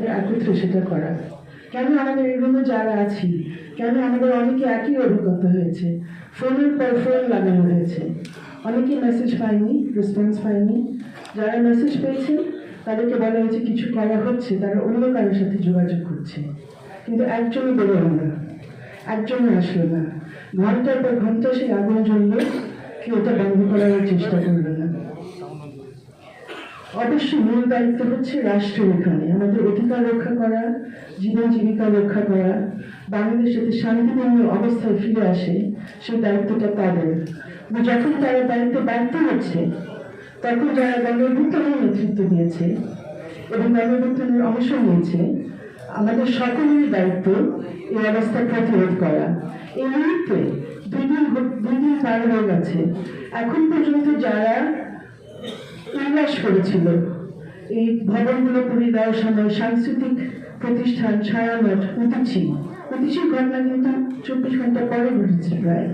সাথে একত্রে সেটা করা। কেন আমাদের এই রুমে যারা আছি, কেন আমাদের অনেকে একই অভিজ্ঞতা হয়েছে, ফোনের পর ফোন লাগানো হয়েছে, অনেকে মেসেজ পায়নি, রেসপন্স পায়নি। যারা মেসেজ পেয়েছে তাদেরকে বলা হয়েছে কিছু করা হচ্ছে, তারা অন্য কারোর সাথে যোগাযোগ করছে, কিন্তু একজনই বেরোল না, একজনই আসলো না। ঘন্টার পর ঘন্টা সেই আগুন জ্বলল, কেউ ওটা বন্ধ করার চেষ্টা করলো না। অবশ্যই মূল দায়িত্ব হচ্ছে রাষ্ট্রের, এখানে আমাদের অধিকার রক্ষা করা, জীবন জীবিকা রক্ষা করা, বাংলাদেশ যাতে শান্তিপূর্ণ অবস্থায় ফিরে আসে সেই দায়িত্বটা তাদের। যখন তারা দায়িত্ব ব্যর্থ হচ্ছে, তখন যারা গণঅভ্যুত্থানের নেতৃত্ব দিয়েছে এবং গণঅভ্যুত্থানের অংশ নিয়েছে, আমাদের সকলেরই দায়িত্ব এই অবস্থা প্রতিরোধ করা। এই মুহূর্তে দুই দিন পার হয়ে গেছে, এখন পর্যন্ত যারা উল্লাস করেছিল এই ভবনগুলো পুড়িয়ে দেওয়ার সময়, সাংস্কৃতিক প্রতিষ্ঠান ছায়ানট, উতিচির ঘটনা কিন্তু 24 ঘন্টা পরে ঘটেছে প্রায়।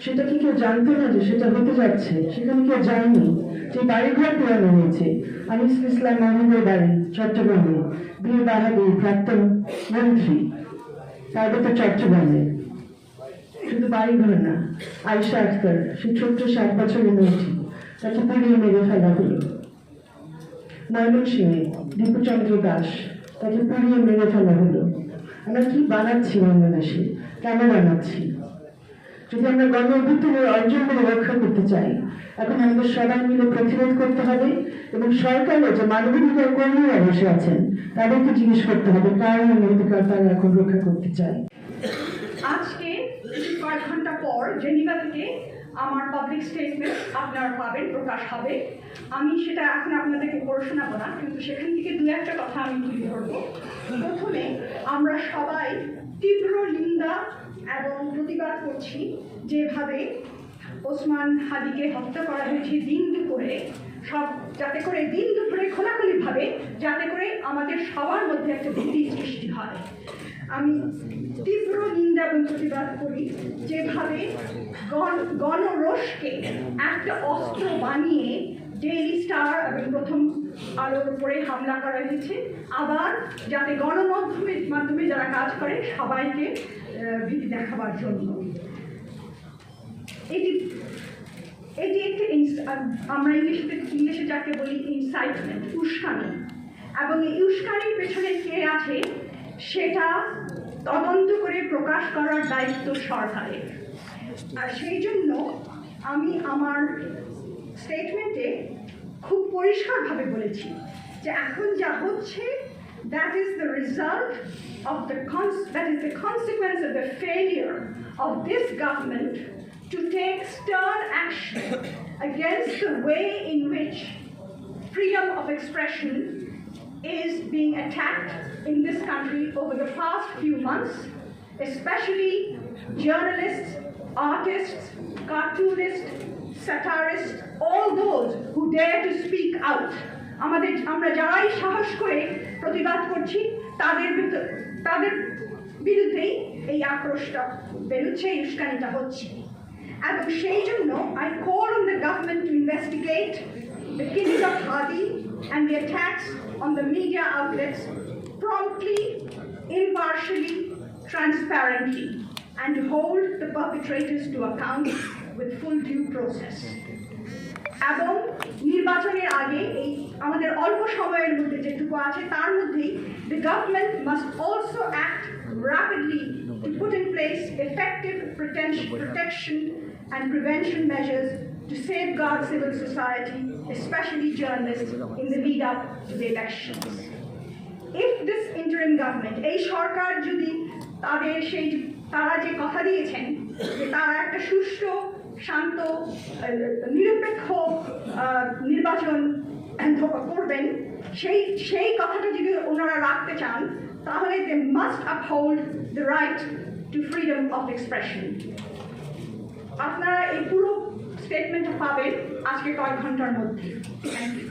সেটা কি কেউ জানতো না যে সেটা হতে যাচ্ছে? সেখানে কেউ যায়নি। যে বাড়িঘর পুরানো হয়েছে, আনিস ইসলাম মাহমুদের বাড়ি চট্টগ্রামে, বীর বাহাদুর প্রাক্তন মন্ত্রী, পার্বত্য চট্টগ্রামে, শুধু বাড়িঘর না, আয়েশা আক্তার সেই ছোট্ট 7 বছরের মেয়েটি, তাকে পুড়িয়ে মেরে ফেলা হলো। ময়মনসিংহে দীপুচন্দ্র দাস, তাকে পুড়িয়ে মেরে ফেলা হলো। আমরা কি বানাচ্ছি বাংলাদেশে? কেন বানাচ্ছি? যদি আমরা গণঅভ্যুত্থানের অর্জনগুলো রক্ষা করতে চাই, এখন আমাদের সবাই মিলে প্রতিরোধ করতে হবে এবং সরকারও যে মানবাধিকার কর্মীরা বসে আছেন তাদেরকে জিজ্ঞেস করতে হবে কার মানবাধিকার তারা এখন রক্ষা করতে চায়। আজকে কয়েক ঘন্টা পর জেনিভা থেকে আমার পাবলিক স্টেটমেন্ট আপনারা পাবেন, প্রকাশ হবে। আমি সেটা এখন আপনাদেরকে পড়ে শোনাবো না, কিন্তু সেখান থেকে দু একটা কথা আমি তুলে ধরবো। প্রথমে আমরা সবাই তীব্র নিন্দা এবং প্রতিবাদ করছি যেভাবে ওসমান হাদিকে হত্যা করা হয়েছে দিন দুপুরে, যাতে করে দিন দুপুরে খোলাখুলিভাবে, যাতে করে আমাদের সবার মধ্যে একটা ভীতি সৃষ্টি হয়। আমি তীব্র নিন্দা এবং প্রতিবাদ করি যেভাবে গণরোষকে একটা অস্ত্র বানিয়ে ডেইলি স্টার এবং প্রথম আলোর উপরে হামলা করা হয়েছে, আবার যাতে গণমাধ্যমের মাধ্যমে যারা কাজ করে সবাইকে ভীতি দেখাবার জন্য। এটি একটা আমরা ইংলিশে যাকে বলি ইনসাইটমেন্ট, উস্কানি, এবং এই উস্কানির পেছনে কে আছে সেটা তদন্ত করে প্রকাশ করার দায়িত্ব সরকারের। আর সেই জন্য আমি আমার স্টেটমেন্টে খুব পরিষ্কারভাবে বলেছি যে এখন যা হচ্ছে that is the result of that is the consequence of the failure of this government to take stern action against the way in which freedom of expression is being attacked in this country over the past few months, especially journalists, artists, cartoonists, satirists, all those who dare to speak out. আমরা যারাই সাহস করে প্রতিবাদ করছি তাদের বিরুদ্ধেই এই আক্রোশটা বেরোচ্ছে, এই উস্কানিটা হচ্ছে। এবং সেই জন্য I call on the government to investigate the killing of Hadi and the attacks on the media outlets promptly, impartially, transparently, and to hold the perpetrators to account with full due process. এবং নির্বাচনের আগে এই আমাদের অল্প সময়ের মধ্যে যেটুকু আছে তার মধ্যেই the government must also act rapidly to put in place effective protection and prevention measures to safeguard civil society, especially journalists, in the lead up to the elections. If this interim government, এই সরকার যদি তারা যে কথা দিয়েছেন যে তারা একটা সুষ্ঠু, শান্ত, নিরপেক্ষ নির্বাচন করবেন, সেই কথাটা যদি ওনারা রাখতে চান তাহলে they must uphold the right to freedom of expression. আপনারা এই পুরো স্টেটমেন্টটা পাবেন আজকে কয়েক ঘন্টার মধ্যে। Thank you.